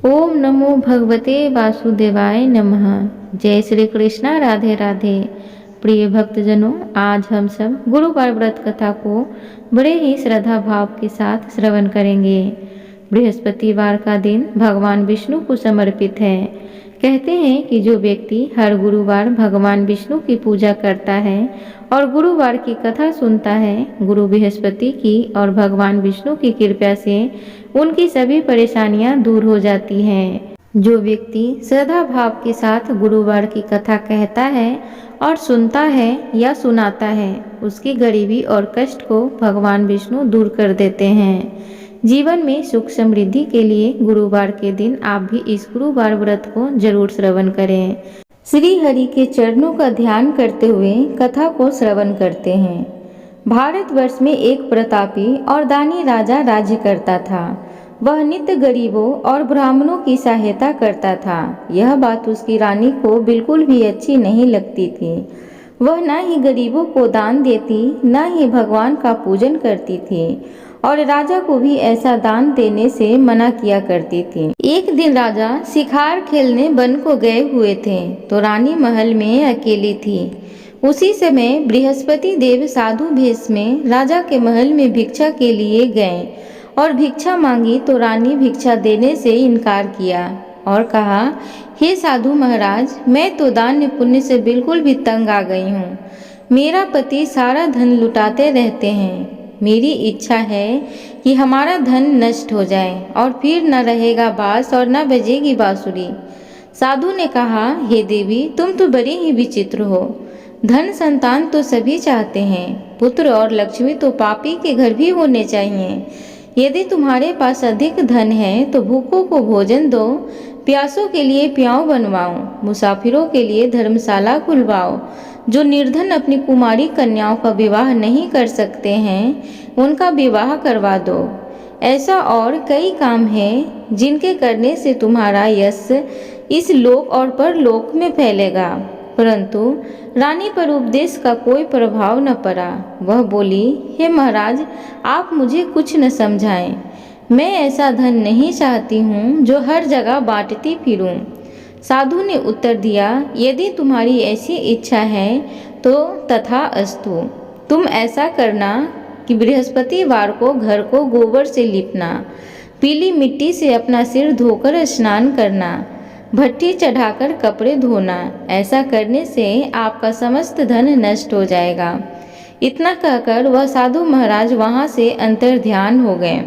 ओम नमो भगवते वासुदेवाय नमः। जय श्री कृष्णा, राधे राधे। प्रिय भक्तजनों, आज हम सब गुरुवार व्रत कथा को बड़े ही श्रद्धा भाव के साथ श्रवण करेंगे। बृहस्पतिवार का दिन भगवान विष्णु को समर्पित है। कहते हैं कि जो व्यक्ति हर गुरुवार भगवान विष्णु की पूजा करता है और गुरुवार की कथा सुनता है, गुरु बृहस्पति की और भगवान विष्णु की कृपा से उनकी सभी परेशानियां दूर हो जाती हैं। जो व्यक्ति श्रद्धा भाव के साथ गुरुवार की कथा कहता है और सुनता है या सुनाता है, उसकी गरीबी और कष्ट को भगवान विष्णु दूर कर देते हैं। जीवन में सुख समृद्धि के लिए गुरुवार के दिन आप भी इस गुरुवार व्रत को जरूर श्रवण करें। श्री हरि के चरणों का ध्यान करते हुए कथा को श्रवण करते हैं। भारतवर्ष में एक प्रतापी और दानी राजा राज्य करता था। वह नित्य गरीबों और ब्राह्मणों की सहायता करता था। यह बात उसकी रानी को बिल्कुल भी अच्छी नहीं लगती थी। वह न ही गरीबों को दान देती, न ही भगवान का पूजन करती थी और राजा को भी ऐसा दान देने से मना किया करती थी। एक दिन राजा शिकार खेलने वन को गए हुए थे तो रानी महल में अकेली थी। उसी समय बृहस्पति देव साधु भेष में राजा के महल में भिक्षा के लिए गए और भिक्षा मांगी तो रानी भिक्षा देने से इनकार किया और कहा, हे साधु महाराज, मैं तो दान पुण्य से बिल्कुल भी तंग आ गई हूँ। मेरा पति सारा धन लुटाते रहते हैं। मेरी इच्छा है कि हमारा धन नष्ट हो जाए और फिर न रहेगा बांस और न बजेगी बांसुरी। साधु ने कहा, हे देवी, तुम तो बड़ी ही विचित्र हो। धन संतान तो सभी चाहते हैं, पुत्र और लक्ष्मी तो पापी के घर भी होने चाहिए। यदि तुम्हारे पास अधिक धन है तो भूखों को भोजन दो, प्यासों के लिए प्याऊ बनवाओ, मुसाफिरों के लिए धर्मशाला खुलवाओ। जो निर्धन अपनी कुमारी कन्याओं का विवाह नहीं कर सकते हैं, उनका विवाह करवा दो। ऐसा और कई काम हैं जिनके करने से तुम्हारा यश इस लोक और परलोक में फैलेगा। परंतु रानी पर उपदेश का कोई प्रभाव न पड़ा। वह बोली, हे महाराज, आप मुझे कुछ न समझाएं। मैं ऐसा धन नहीं चाहती हूँ जो हर जगह बांटती फिरूं। साधु ने उत्तर दिया, यदि तुम्हारी ऐसी इच्छा है तो तथा अस्तु। तुम ऐसा करना कि बृहस्पतिवार को घर को गोबर से लिपना, पीली मिट्टी से अपना सिर धोकर स्नान करना, भट्टी चढ़ाकर कपड़े धोना। ऐसा करने से आपका समस्त धन नष्ट हो जाएगा। इतना कहकर वह साधु महाराज वहां से अंतर्ध्यान हो गए।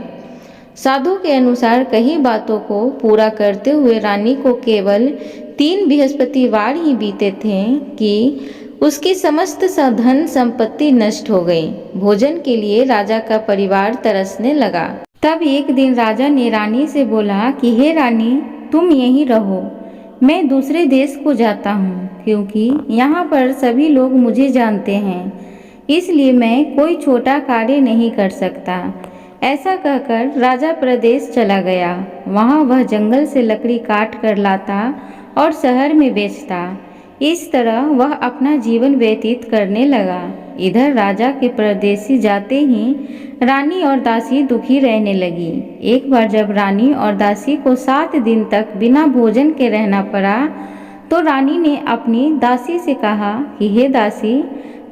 साधु के अनुसार कई बातों को पूरा करते हुए रानी को केवल 3 बृहस्पतिवार ही बीते थे कि उसकी समस्त धन संपत्ति नष्ट हो गई। भोजन के लिए राजा का परिवार तरसने लगा। तब एक दिन राजा ने रानी से बोला कि हे रानी, तुम यहीं रहो, मैं दूसरे देश को जाता हूँ, क्योंकि यहाँ पर सभी लोग मुझे जानते हैं, इसलिए मैं कोई छोटा कार्य नहीं कर सकता। ऐसा कहकर राजा प्रदेश चला गया। वहाँ वह जंगल से लकड़ी काट कर लाता और शहर में बेचता। इस तरह वह अपना जीवन व्यतीत करने लगा। इधर राजा के परदेसी जाते ही रानी और दासी दुखी रहने लगी। एक बार जब रानी और दासी को 7 दिन तक बिना भोजन के रहना पड़ा तो रानी ने अपनी दासी से कहा कि हे दासी,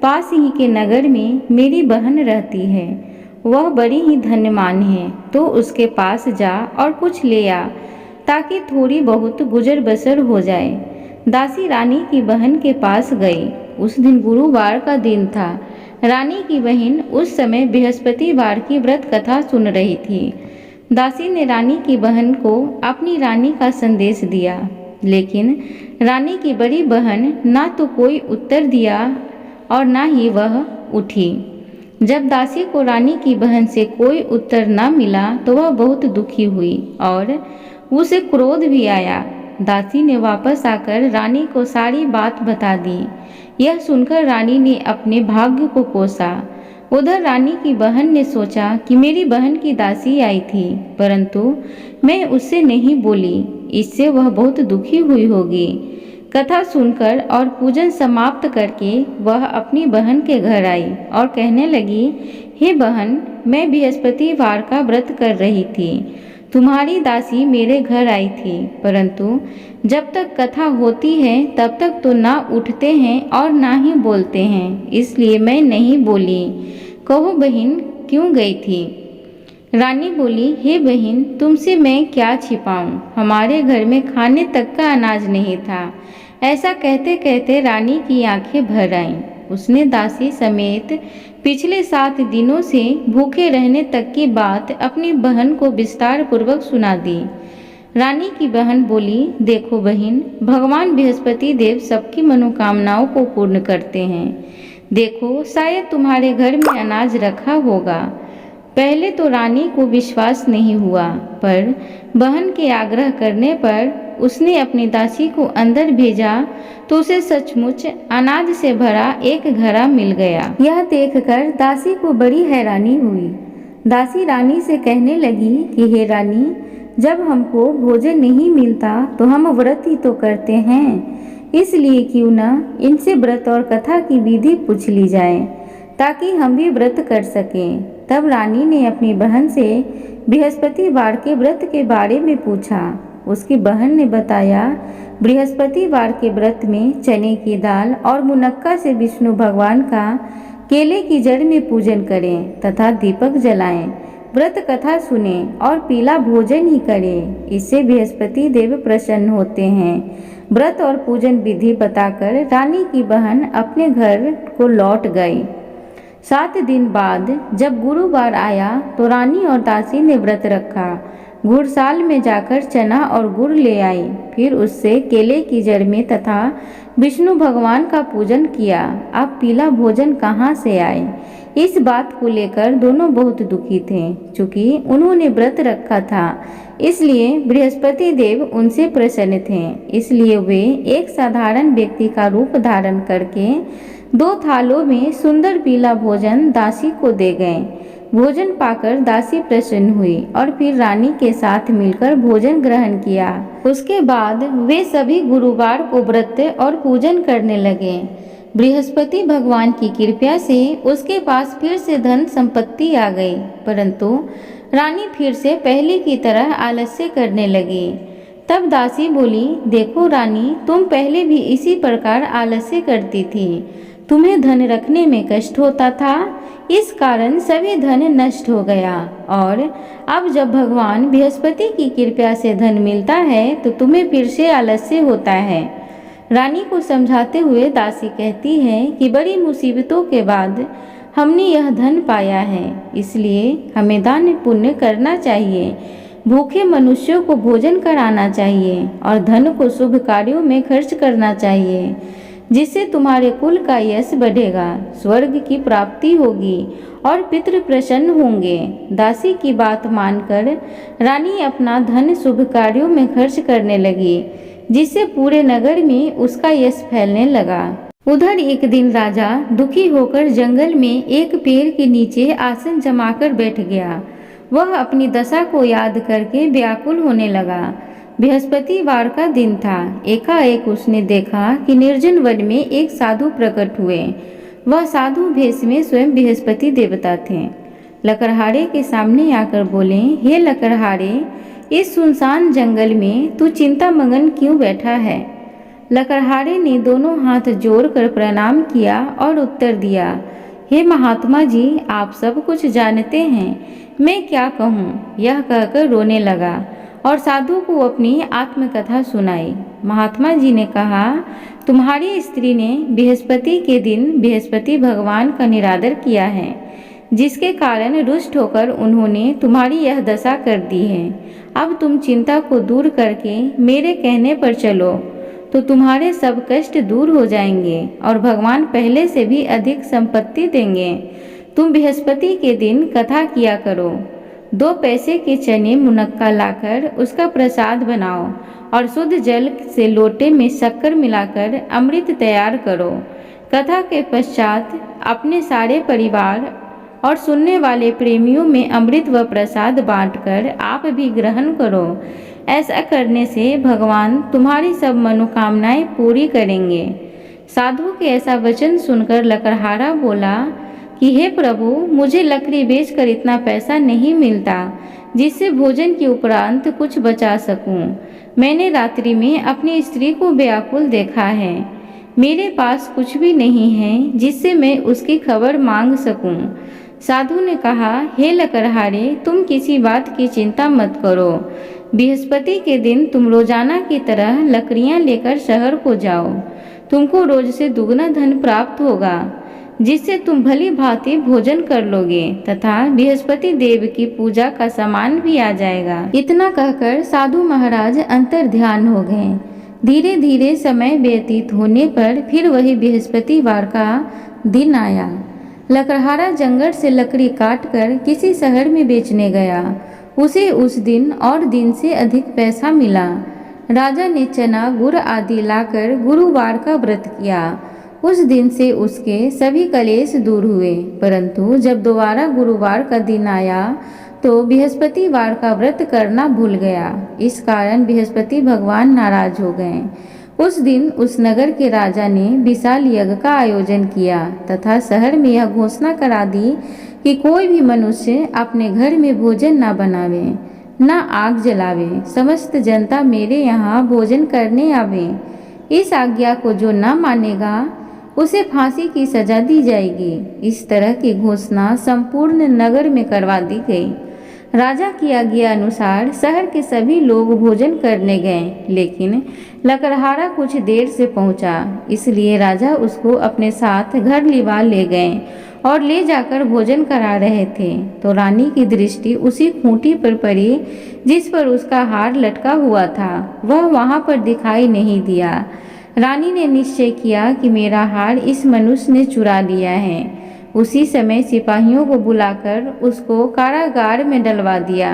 पास ही के नगर में मेरी बहन रहती है, वह बड़ी ही धन्यवान है, तो उसके पास जा और कुछ ले आ ताकि थोड़ी बहुत गुजर बसर हो जाए। दासी रानी की बहन के पास गई। उस दिन गुरुवार का दिन था। रानी की बहन उस समय बृहस्पतिवार की व्रत कथा सुन रही थी। दासी ने रानी की बहन को अपनी रानी का संदेश दिया, लेकिन रानी की बड़ी बहन ना तो कोई उत्तर दिया और ना ही वह उठी। जब दासी को रानी की बहन से कोई उत्तर न मिला तो वह बहुत दुखी हुई और उसे क्रोध भी आया। दासी ने वापस आकर रानी को सारी बात बता दी। यह सुनकर रानी ने अपने भाग्य को कोसा। उधर रानी की बहन ने सोचा कि मेरी बहन की दासी आई थी, परंतु मैं उससे नहीं बोली, इससे वह बहुत दुखी हुई होगी। कथा सुनकर और पूजन समाप्त करके वह अपनी बहन के घर आई और कहने लगी, हे बहन, मैं बृहस्पतिवार का व्रत कर रही थी तुम्हारी दासी मेरे घर आई थी, परंतु जब तक कथा होती है तब तक तो ना उठते हैं और ना ही बोलते हैं, इसलिए मैं नहीं बोली। कहो बहन, क्यों गई थी? रानी बोली, हे बहन, तुमसे मैं क्या छिपाऊं, हमारे घर में खाने तक का अनाज नहीं था। ऐसा कहते कहते रानी की आंखें भर आईं। उसने दासी समेत पिछले 7 दिनों से भूखे रहने तक की बात अपनी बहन को विस्तार पूर्वक सुना दी। रानी की बहन बोली, देखो बहन, भगवान बृहस्पति देव सबकी मनोकामनाओं को पूर्ण करते हैं। देखो, शायद तुम्हारे घर में अनाज रखा होगा। पहले तो रानी को विश्वास नहीं हुआ, पर बहन के आग्रह करने पर उसने अपनी दासी को अंदर भेजा तो उसे सचमुच अनाज से भरा एक घड़ा मिल गया। यह देखकर दासी को बड़ी हैरानी हुई। दासी रानी से कहने लगी कि हे रानी, जब हमको भोजन नहीं मिलता तो हम व्रत ही तो करते हैं, इसलिए क्यों न इनसे व्रत और कथा की विधि पूछ ली जाए ताकि हम भी व्रत कर सकें। तब रानी ने अपनी बहन से बृहस्पतिवार के व्रत के बारे में पूछा। उसकी बहन ने बताया, बृहस्पतिवार के व्रत में चने की दाल और मुनक्का से विष्णु भगवान का केले की जड़ में पूजन करें तथा दीपक जलाएं, व्रत कथा सुने और पीला भोजन ही करें, इससे बृहस्पति देव प्रसन्न होते हैं। व्रत और पूजन विधि बताकर रानी की बहन अपने घर को लौट गई। 7 दिन बाद जब गुरुवार आया तो रानी और दासी ने व्रत रखा। घुड़साल में जाकर चना और गुड़ ले आई, फिर उससे केले की जड़ में तथा विष्णु भगवान का पूजन किया। अब पीला भोजन कहाँ से आए, इस बात को लेकर दोनों बहुत दुखी थे। चूँकि उन्होंने व्रत रखा था, इसलिए बृहस्पति देव उनसे प्रसन्न थे। इसलिए वे एक साधारण व्यक्ति का रूप धारण करके 2 थालों में सुंदर पीला भोजन दासी को दे गए। भोजन पाकर दासी प्रसन्न हुई और फिर रानी के साथ मिलकर भोजन ग्रहण किया। उसके बाद वे सभी गुरुवार को व्रत और पूजन करने लगे। बृहस्पति भगवान की कृपा से उसके पास फिर से धन संपत्ति आ गई, परंतु रानी फिर से पहले की तरह आलस्य करने लगी। तब दासी बोली, देखो रानी, तुम पहले भी इसी प्रकार आलस्य करती थी। तुम्हें धन रखने में कष्ट होता था, इस कारण सभी धन नष्ट हो गया, और अब जब भगवान बृहस्पति की कृपा से धन मिलता है तो तुम्हें फिर से आलस्य होता है। रानी को समझाते हुए दासी कहती है कि बड़ी मुसीबतों के बाद हमने यह धन पाया है, इसलिए हमें दान पुण्य करना चाहिए, भूखे मनुष्यों को भोजन कराना चाहिए और धन को शुभ कार्यों में खर्च करना चाहिए, जिससे तुम्हारे कुल का यश बढ़ेगा, स्वर्ग की प्राप्ति होगी और पितृ प्रसन्न होंगे। दासी की बात मानकर रानी अपना धन शुभ कार्यों में खर्च करने लगी, जिससे पूरे नगर में उसका यश फैलने लगा। उधर एक दिन राजा दुखी होकर जंगल में एक पेड़ के नीचे आसन जमाकर बैठ गया। वह अपनी दशा को याद करके व्याकुल होने लगा। बृहस्पतिवार का दिन था। एकाएक उसने देखा कि निर्जन वन में एक साधु प्रकट हुए। वह साधु भेष में स्वयं बृहस्पति देवता थे। लकड़हारे के सामने आकर बोले, हे लकड़हारे, इस सुनसान जंगल में तू चिंता मगन क्यों बैठा है? लकड़हारे ने दोनों हाथ जोड़कर प्रणाम किया और उत्तर दिया, हे महात्मा जी, आप सब कुछ जानते हैं, मैं क्या कहूँ? यह कहकर रोने लगा और साधु को अपनी आत्मकथा सुनाई। महात्मा जी ने कहा, तुम्हारी स्त्री ने बृहस्पति के दिन बृहस्पति भगवान का निरादर किया है, जिसके कारण रुष्ट होकर उन्होंने तुम्हारी यह दशा कर दी है। अब तुम चिंता को दूर करके मेरे कहने पर चलो तो तुम्हारे सब कष्ट दूर हो जाएंगे और भगवान पहले से भी अधिक संपत्ति देंगे। तुम बृहस्पति के दिन कथा किया करो। 2 पैसे के चने मुनक्का लाकर उसका प्रसाद बनाओ और शुद्ध जल से लोटे में शक्कर मिलाकर अमृत तैयार करो। कथा के पश्चात अपने सारे परिवार और सुनने वाले प्रेमियों में अमृत व प्रसाद बांटकर आप भी ग्रहण करो। ऐसा करने से भगवान तुम्हारी सब मनोकामनाएं पूरी करेंगे। साधु के ऐसा वचन सुनकर लकड़हारा बोला कि हे प्रभु, मुझे लकड़ी बेचकर इतना पैसा नहीं मिलता, जिससे भोजन के उपरांत कुछ बचा सकूं। मैंने रात्रि में अपनी स्त्री को व्याकुल देखा है। मेरे पास कुछ भी नहीं है जिससे मैं उसकी खबर मांग सकूं। साधु ने कहा, हे लकड़हारे, तुम किसी बात की चिंता मत करो। बृहस्पति के दिन तुम रोजाना की तरह लकड़ियां लेकर शहर को जाओ। तुमको रोज से दुगना धन प्राप्त होगा, जिससे तुम भली भांति भोजन कर लोगे तथा बृहस्पति देव की पूजा का सामान भी आ जाएगा। इतना कहकर साधु महाराज अंतर ध्यान हो गए। धीरे धीरे समय व्यतीत होने पर फिर वही बृहस्पतिवार का दिन आया। लकड़हारा जंगल से लकड़ी काटकर किसी शहर में बेचने गया। उसे उस दिन और दिन से अधिक पैसा मिला। राजा ने चना गुड़ आदि लाकर गुरुवार का व्रत किया। उस दिन से उसके सभी कलेश दूर हुए। परंतु जब दोबारा गुरुवार का दिन आया तो बृहस्पतिवार का व्रत करना भूल गया। इस कारण बृहस्पति भगवान नाराज हो गए। उस दिन उस नगर के राजा ने विशाल यज्ञ का आयोजन किया तथा शहर में यह घोषणा करा दी कि कोई भी मनुष्य अपने घर में भोजन न बनावे, न आग जलावे। समस्त जनता मेरे यहाँ भोजन करने आवे। इस आज्ञा को जो न मानेगा उसे फांसी की सजा दी जाएगी। इस तरह की घोषणा संपूर्ण नगर में करवा दी गई। राजा की आज्ञा अनुसार शहर के सभी लोग भोजन करने गए, लेकिन लकड़हारा कुछ देर से पहुंचा। इसलिए राजा उसको अपने साथ घर लिवा ले गए और ले जाकर भोजन करा रहे थे तो रानी की दृष्टि उसी खूंटी पर पड़ी जिस पर उसका हार लटका हुआ था। वह वहां पर दिखाई नहीं दिया। रानी ने निश्चय किया कि मेरा हार इस मनुष्य ने चुरा लिया है। उसी समय सिपाहियों को बुलाकर उसको कारागार में डलवा दिया।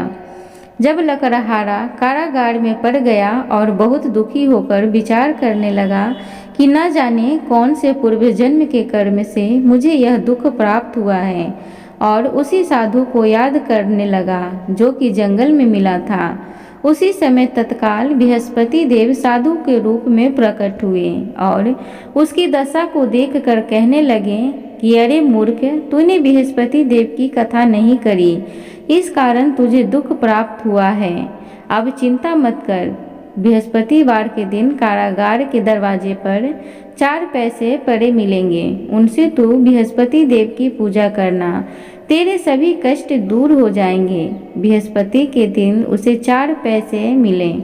जब लकड़हारा कारागार में पड़ गया और बहुत दुखी होकर विचार करने लगा कि न जाने कौन से पूर्व जन्म के कर्म से मुझे यह दुख प्राप्त हुआ है, और उसी साधु को याद करने लगा जो कि जंगल में मिला था। उसी समय तत्काल बृहस्पति देव साधु के रूप में प्रकट हुए और उसकी दशा को देखकर कहने लगे कि अरे मूर्ख, तूने बृहस्पति देव की कथा नहीं करी, इस कारण तुझे दुख प्राप्त हुआ है। अब चिंता मत कर। बृहस्पतिवार के दिन कारागार के दरवाजे पर 4 पैसे पड़े मिलेंगे। उनसे तू बृहस्पति देव की पूजा करना, तेरे सभी कष्ट दूर हो जाएंगे। बृहस्पति के दिन उसे 4 पैसे मिले।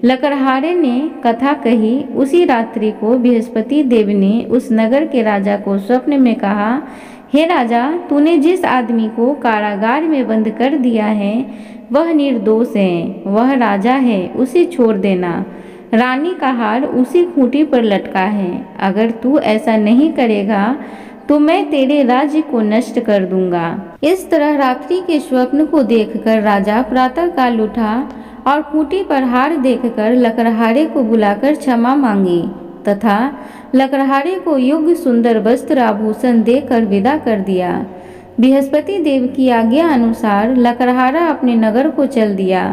लकड़हारे ने कथा कही। उसी रात्रि को बृहस्पति देव ने उस नगर के राजा को स्वप्न में कहा, हे राजा, तूने जिस आदमी को कारागार में बंद कर दिया है वह निर्दोष है, वह राजा है, उसे छोड़ देना। रानी का हार उसी खूंटी पर लटका है। अगर तू ऐसा नहीं करेगा तो मैं तेरे राज्य को नष्ट कर दूंगा। इस तरह रात्रि के स्वप्न को देखकर राजा प्रातःकाल उठा और खूंटी पर हार देखकर लकड़हारे को बुलाकर क्षमा मांगी तथा लकड़हारे को योग्य सुंदर वस्त्र आभूषण देकर विदा कर दिया। बृहस्पति देव की आज्ञा अनुसार लकड़हारा अपने नगर को चल दिया।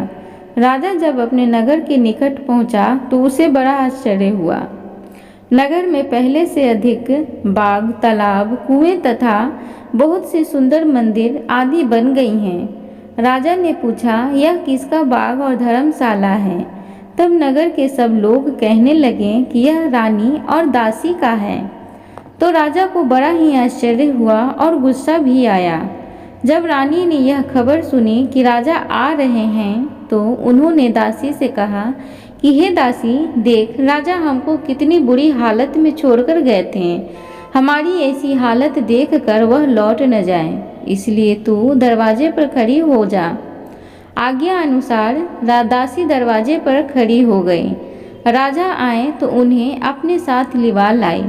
राजा जब अपने नगर के निकट पहुंचा तो उसे बड़ा आश्चर्य हुआ। नगर में पहले से अधिक बाग, तालाब, कुएं तथा बहुत से सुंदर मंदिर आदि बन गई हैं। राजा ने पूछा, यह किसका बाग और धर्मशाला है? तब नगर के सब लोग कहने लगे कि यह रानी और दासी का है। तो राजा को बड़ा ही आश्चर्य हुआ और गुस्सा भी आया। जब रानी ने यह खबर सुनी कि राजा आ रहे हैं तो उन्होंने दासी से कहा कि हे दासी, देख, राजा हमको कितनी बुरी हालत में छोड़कर गए थे। हमारी ऐसी हालत देखकर वह लौट न जाए, इसलिए तू दरवाजे पर खड़ी हो जा। आज्ञा अनुसार दासी दरवाजे पर खड़ी हो गई। राजा आए तो उन्हें अपने साथ लिवा लाई।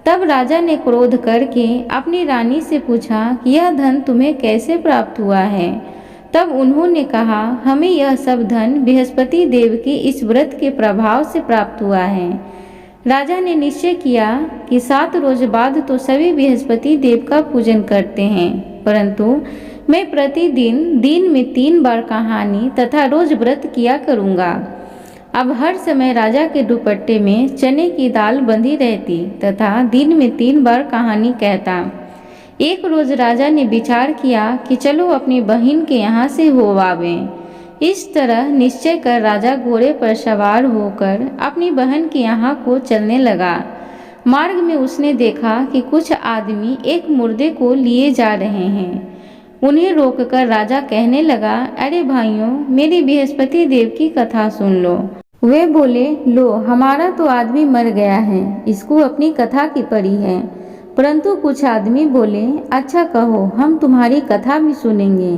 तब राजा ने क्रोध करके अपनी रानी से पूछा कि यह धन तुम्हें कैसे प्राप्त हुआ है? तब उन्होंने कहा, हमें यह सब धन बृहस्पति देव के इस व्रत के प्रभाव से प्राप्त हुआ है। राजा ने निश्चय किया कि 7 रोज बाद तो सभी बृहस्पति देव का पूजन करते हैं, परंतु मैं प्रतिदिन दिन में 3 बार कहानी तथा रोज व्रत किया करूँगा। अब हर समय राजा के दुपट्टे में चने की दाल बंधी रहती तथा दिन में 3 बार कहानी कहता। एक रोज राजा ने विचार किया कि चलो अपनी बहन के यहाँ से हो आवें। इस तरह निश्चय कर राजा घोड़े पर सवार होकर अपनी बहन के यहाँ को चलने लगा। मार्ग में उसने देखा कि कुछ आदमी एक मुर्दे को लिए जा रहे हैं। उन्हें रोककर राजा कहने लगा, अरे भाइयों, मेरी बृहस्पति देव की कथा सुन लो। वे बोले, लो, हमारा तो आदमी मर गया है, इसको अपनी कथा की पड़ी है। परंतु कुछ आदमी बोले, अच्छा कहो, हम तुम्हारी कथा भी सुनेंगे।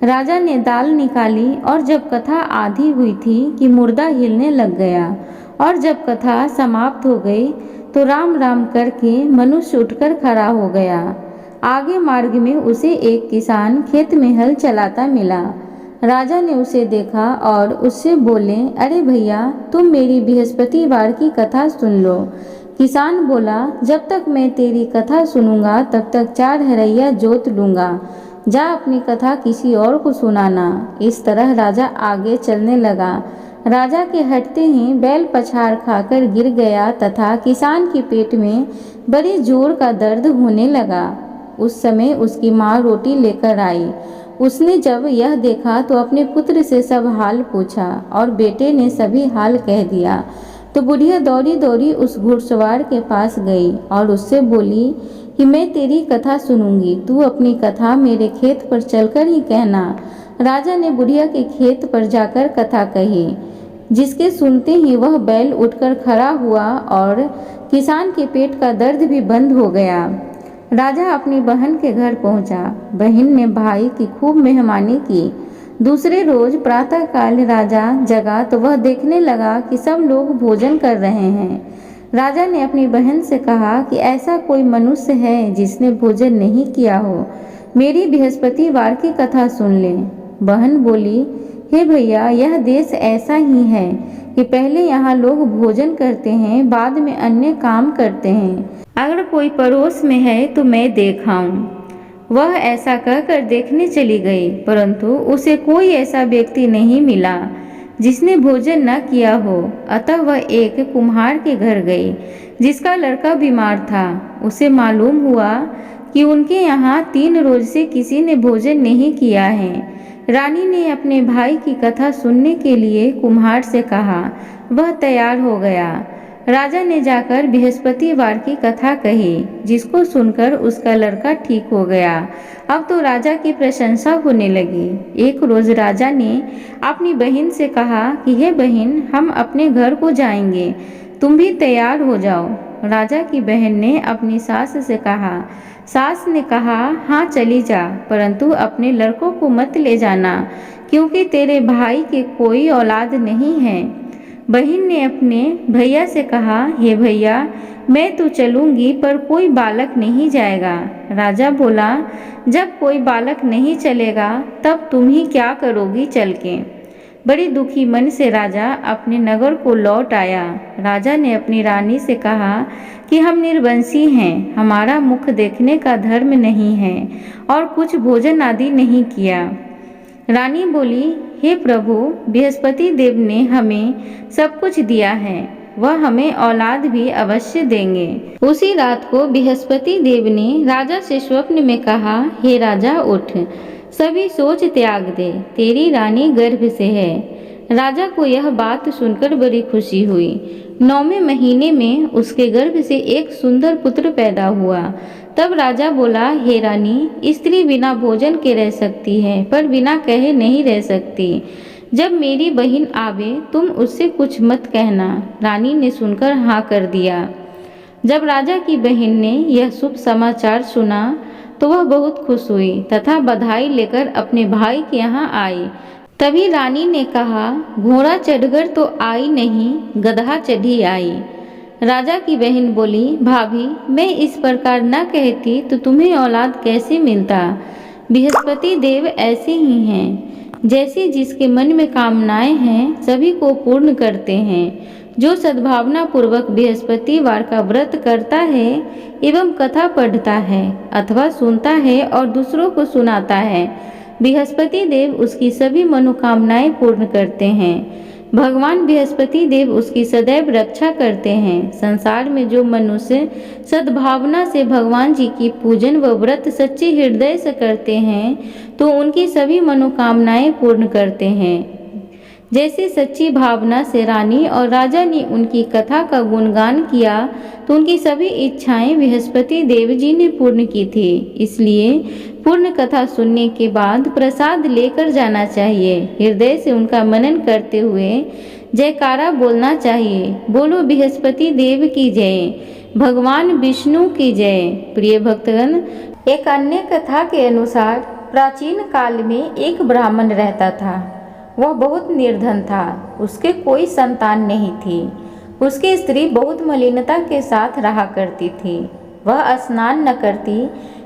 राजा ने दाल निकाली और जब कथा आधी हुई थी कि मुर्दा हिलने लग गया, और जब कथा समाप्त हो गई तो राम राम करके मनुष्य उठकर खड़ा हो गया। आगे मार्ग में उसे एक किसान खेत में हल चलाता मिला। राजा ने उसे देखा और उससे बोले, अरे भैया, तुम मेरी बृहस्पतिवार की कथा सुन लो। किसान बोला, जब तक मैं तेरी कथा सुनूंगा तब तक 4 हरैया जोत लूंगा। जा अपनी कथा किसी और को सुनाना। इस तरह राजा आगे चलने लगा। राजा के हटते ही बैल पछाड़ खाकर गिर गया तथा किसान के पेट में बड़े जोर का दर्द होने लगा। उस समय उसकी माँ रोटी लेकर आई। उसने जब यह देखा तो अपने पुत्र से सब हाल पूछा और बेटे ने सभी हाल कह दिया। तो बुढ़िया दौड़ी दौड़ी उस घुड़सवार के पास गई और उससे बोली कि मैं तेरी कथा सुनूंगी, तू अपनी कथा मेरे खेत पर चलकर ही कहना। राजा ने बुढ़िया के खेत पर जाकर कथा कही, जिसके सुनते ही वह बैल उठकर खड़ा हुआ और किसान के पेट का दर्द भी बंद हो गया। राजा अपनी बहन के घर पहुंचा। बहन ने भाई की खूब मेहमानी की। दूसरे रोज प्रातःकाल राजा जगा तो वह देखने लगा कि सब लोग भोजन कर रहे हैं। राजा ने अपनी बहन से कहा कि ऐसा कोई मनुष्य है जिसने भोजन नहीं किया हो, मेरी बृहस्पतिवार की कथा सुन ले। बहन बोली, हे भैया, यह देश ऐसा ही है कि पहले यहाँ लोग भोजन करते हैं, बाद में अन्य काम करते हैं। अगर कोई पड़ोस में है तो मैं देखाऊं। वह ऐसा कहकर देखने चली गई, परंतु उसे कोई ऐसा व्यक्ति नहीं मिला जिसने भोजन न किया हो। अतः वह एक कुम्हार के घर गई जिसका लड़का बीमार था। उसे मालूम हुआ कि उनके यहाँ 3 रोज से किसी ने भोजन नहीं किया है। रानी ने अपने भाई की कथा सुनने के लिए कुम्हार से कहा। वह तैयार हो गया। राजा ने जाकर बृहस्पतिवार की कथा कही, जिसको सुनकर उसका लड़का ठीक हो गया। अब तो राजा की प्रशंसा होने लगी। एक रोज राजा ने अपनी बहन से कहा कि हे बहन, हम अपने घर को जाएंगे, तुम भी तैयार हो जाओ। राजा की बहन ने अपनी सास से कहा। सास ने कहा, हाँ चली जा, परंतु अपने लड़कों को मत ले जाना, क्योंकि तेरे भाई के कोई औलाद नहीं है। बहन ने अपने भैया से कहा, हे भैया, मैं तो चलूंगी पर कोई बालक नहीं जाएगा। राजा बोला, जब कोई बालक नहीं चलेगा तब तुम ही क्या करोगी चल के। बड़ी दुखी मन से राजा अपने नगर को लौट आया। राजा ने अपनी रानी से कहा कि हम निर्वंशी हैं, हमारा मुख देखने का धर्म नहीं है और कुछ भोजन आदि नहीं किया। रानी बोली, हे प्रभु, बृहस्पति देव ने हमें सब कुछ दिया है, वह हमें औलाद भी अवश्य देंगे। उसी रात को बृहस्पति देव ने राजा से स्वप्न में कहा, हे राजा, उठ, सभी सोच त्याग दे, तेरी रानी गर्भ से है। राजा को यह बात सुनकर बड़ी खुशी हुई। 9वें महीने में उसके गर्भ से एक सुंदर पुत्र पैदा हुआ। तब राजा बोला, हे रानी, स्त्री बिना भोजन के रह सकती है, पर बिना कहे नहीं रह सकती। जब मेरी बहन आवे तुम उससे कुछ मत कहना। रानी ने सुनकर हाँ कर दिया। जब राजा की बहन ने यह शुभ समाचार सुना तो वह बहुत खुश हुई तथा बधाई लेकर अपने भाई के यहाँ आई। तभी रानी ने कहा, घोड़ा चढ़कर तो आई नहीं, गधा चढ़ी आई। राजा की बहन बोली, भाभी, मैं इस प्रकार न कहती तो तुम्हें औलाद कैसे मिलता। बृहस्पति देव ऐसे ही हैं, जैसे जिसके मन में कामनाएं हैं सभी को पूर्ण करते हैं। जो सद्भावना पूर्वक बृहस्पतिवार का व्रत करता है एवं कथा पढ़ता है अथवा सुनता है और दूसरों को सुनाता है, बृहस्पति देव उसकी सभी मनोकामनाएं पूर्ण करते हैं। भगवान बृहस्पति देव उसकी सदैव रक्षा करते हैं। संसार में जो मनुष्य सद्भावना से भगवान जी की पूजन व व्रत सच्चे हृदय से करते हैं तो उनकी सभी मनोकामनाएं पूर्ण करते हैं। जैसे सच्ची भावना से रानी और राजा ने उनकी कथा का गुणगान किया तो उनकी सभी इच्छाएं बृहस्पति देव जी ने पूर्ण की थी। इसलिए पूर्ण कथा सुनने के बाद प्रसाद लेकर जाना चाहिए। हृदय से उनका मनन करते हुए जयकारा बोलना चाहिए। बोलो बृहस्पति देव की जय, भगवान विष्णु की जय। प्रिय भक्तगण, एक अन्य कथा के अनुसार प्राचीन काल में एक ब्राह्मण रहता था। वह बहुत निर्धन था, उसके कोई संतान नहीं थी। उसकी स्त्री बहुत मलिनता के साथ रहा करती थी। वह स्नान न करती,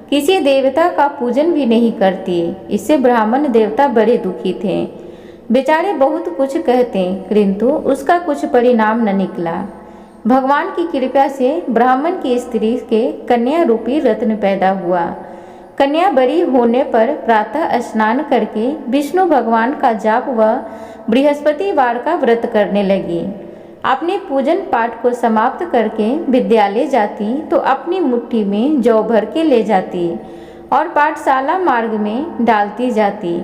किसी देवता का पूजन भी नहीं करती। इससे ब्राह्मण देवता बड़े दुखी थे। बेचारे बहुत कुछ कहते किंतु उसका कुछ परिणाम न निकला। भगवान की कृपा से ब्राह्मण की स्त्री के कन्या रूपी रत्न पैदा हुआ। कन्या बड़ी होने पर प्रातः स्नान करके विष्णु भगवान का जाप व बृहस्पतिवार का व्रत करने लगी। अपने पूजन पाठ को समाप्त करके विद्यालय जाती तो अपनी मुट्ठी में जौ भर के ले जाती और पाठशाला मार्ग में डालती जाती।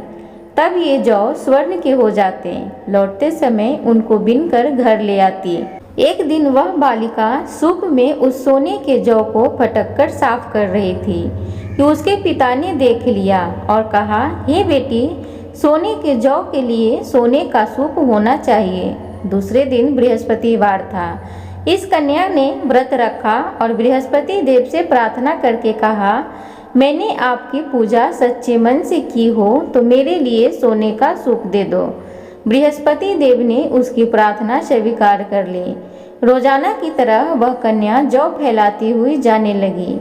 तब ये जौ स्वर्ण के हो जाते। लौटते समय उनको बीनकर घर ले आती। एक दिन वह बालिका सूप में उस सोने के जौ को फटककर साफ कर रही थी कि उसके पिता ने देख लिया और कहा, हे बेटी, सोने के जौ के लिए सोने का सूप होना चाहिए। दूसरे दिन बृहस्पतिवार था। इस कन्या ने व्रत रखा और बृहस्पति देव से प्रार्थना करके कहा, मैंने आपकी पूजा सच्चे मन से की हो तो मेरे लिए सोने का सूप दे दो। बृहस्पति देव ने उसकी प्रार्थना स्वीकार कर ली। रोजाना की तरह वह कन्या जौ फैलाती हुई जाने लगी।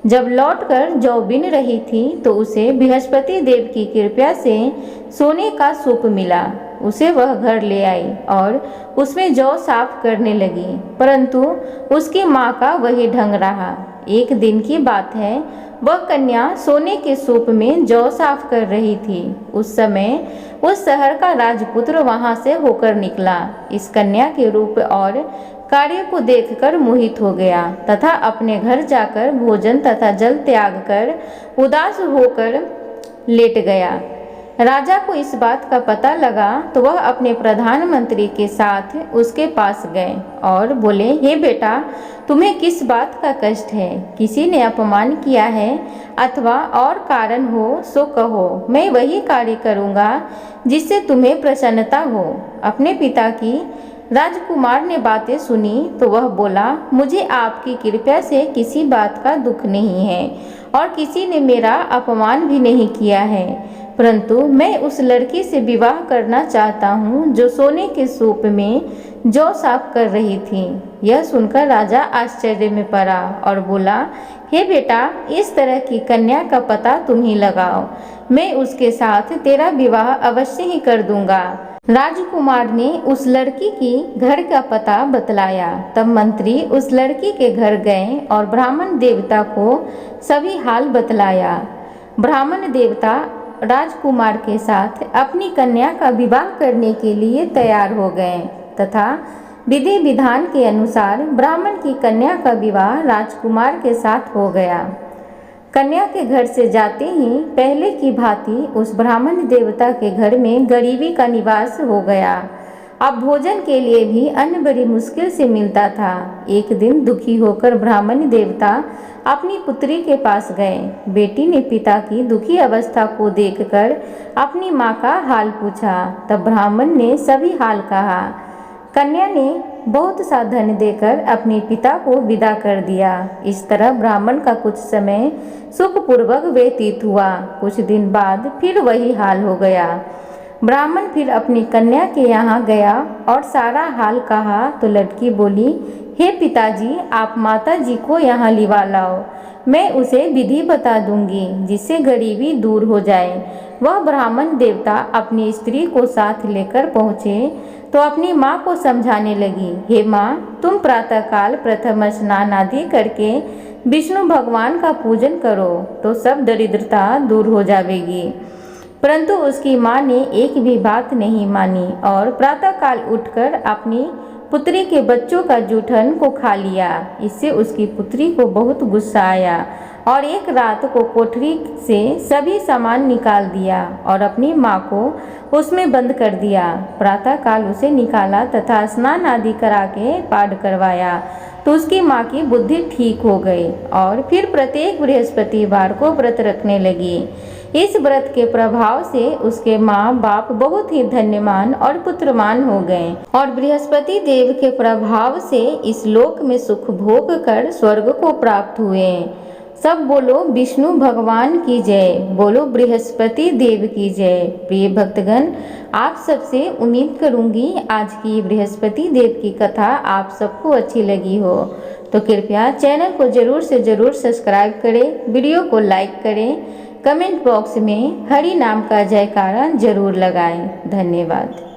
जब लौटकर जौ बीन रही थी तो उसे बृहस्पति देव की कृपा से सोने का सूप मिला। उसे वह घर ले आई और उसमें जौ साफ करने लगी, परंतु उसकी माँ का वही ढंग रहा। एक दिन की बात है, वह कन्या सोने के सूप में जौ साफ कर रही थी। उस समय उस शहर का राजपुत्र वहां से होकर निकला। इस कन्या के रूप और कार्य को देखकर मोहित हो गया तथा अपने घर जाकर भोजन तथा जल त्याग कर उदास होकर लेट गया। राजा को इस बात का पता लगा तो वह अपने प्रधानमंत्री के साथ उसके पास गए और बोले, हे बेटा, तुम्हें किस बात का कष्ट है? किसी ने अपमान किया है अथवा और कारण हो सो कहो, मैं वही कार्य करूँगा जिससे तुम्हें प्रसन्नता हो। अपने पिता की राजकुमार ने बातें सुनी तो वह बोला, मुझे आपकी कृपा से किसी बात का दुख नहीं है और किसी ने मेरा अपमान भी नहीं किया है, परंतु मैं उस लड़की से विवाह करना चाहता हूँ जो सोने के सूप में जौ साफ कर रही थी। यह सुनकर राजा आश्चर्य में पड़ा और बोला, हे बेटा, इस तरह की कन्या का पता तुम ही लगाओ, मैं उसके साथ तेरा विवाह अवश्य ही कर दूंगा। राजकुमार ने उस लड़की की घर का पता बतलाया। तब मंत्री उस लड़की के घर गए और ब्राह्मण देवता को सभी हाल बतलाया। ब्राह्मण देवता राजकुमार के साथ अपनी कन्या का विवाह करने के लिए तैयार हो गए तथा विधि विधान के अनुसार ब्राह्मण की कन्या का विवाह राजकुमार के साथ हो गया। कन्या के घर से जाते ही पहले की भांति उस ब्राह्मण देवता के घर में गरीबी का निवास हो गया। अब भोजन के लिए भी अन्न बड़ी मुश्किल से मिलता था। एक दिन दुखी होकर ब्राह्मण देवता अपनी पुत्री के पास गए। बेटी ने पिता की दुखी अवस्था को देखकर अपनी माँ का हाल पूछा। तब ब्राह्मण ने सभी हाल कहा। कन्या ने बहुत सा धन देकर अपने पिता को विदा कर दिया। इस तरह ब्राह्मण का कुछ समय सुखपूर्वक व्यतीत हुआ। कुछ दिन बाद फिर वही हाल हो गया। ब्राह्मण फिर अपनी कन्या के यहाँ गया और सारा हाल कहा तो लड़की बोली, हे पिताजी, आप माता जी को यहाँ लिवा लाओ, मैं उसे विधि बता दूंगी जिससे गरीबी दूर हो जाए। वह ब्राह्मण देवता अपनी स्त्री को साथ लेकर पहुँचे तो अपनी माँ को समझाने लगी, हे माँ, तुम प्रातःकाल प्रथम स्नान आदि करके विष्णु भगवान का पूजन करो तो सब दरिद्रता दूर हो जाएगी। परंतु उसकी माँ ने एक भी बात नहीं मानी और प्रातःकाल उठकर अपनी पुत्री के बच्चों का जूठन को खा लिया। इससे उसकी पुत्री को बहुत गुस्सा आया और एक रात को कोठरी से सभी सामान निकाल दिया और अपनी माँ को उसमें बंद कर दिया। प्रातःकाल उसे निकाला तथा स्नान आदि करा के पाठ करवाया तो उसकी माँ की बुद्धि ठीक हो गई और फिर प्रत्येक बृहस्पतिवार को व्रत रखने लगी। इस व्रत के प्रभाव से उसके माँ बाप बहुत ही धन्यवान और पुत्रवान हो गए और बृहस्पति देव के प्रभाव से इस लोक में सुख भोग कर स्वर्ग को प्राप्त हुए। सब बोलो विष्णु भगवान की जय, बोलो बृहस्पति देव की जय। प्रिय भक्तगण, आप सबसे उम्मीद करूंगी आज की बृहस्पति देव की कथा आप सबको अच्छी लगी हो, तो कृपया चैनल को जरूर से जरूर सब्सक्राइब करें, वीडियो को लाइक करें, कमेंट बॉक्स में हरि नाम का जयकारा जरूर लगाएं। धन्यवाद।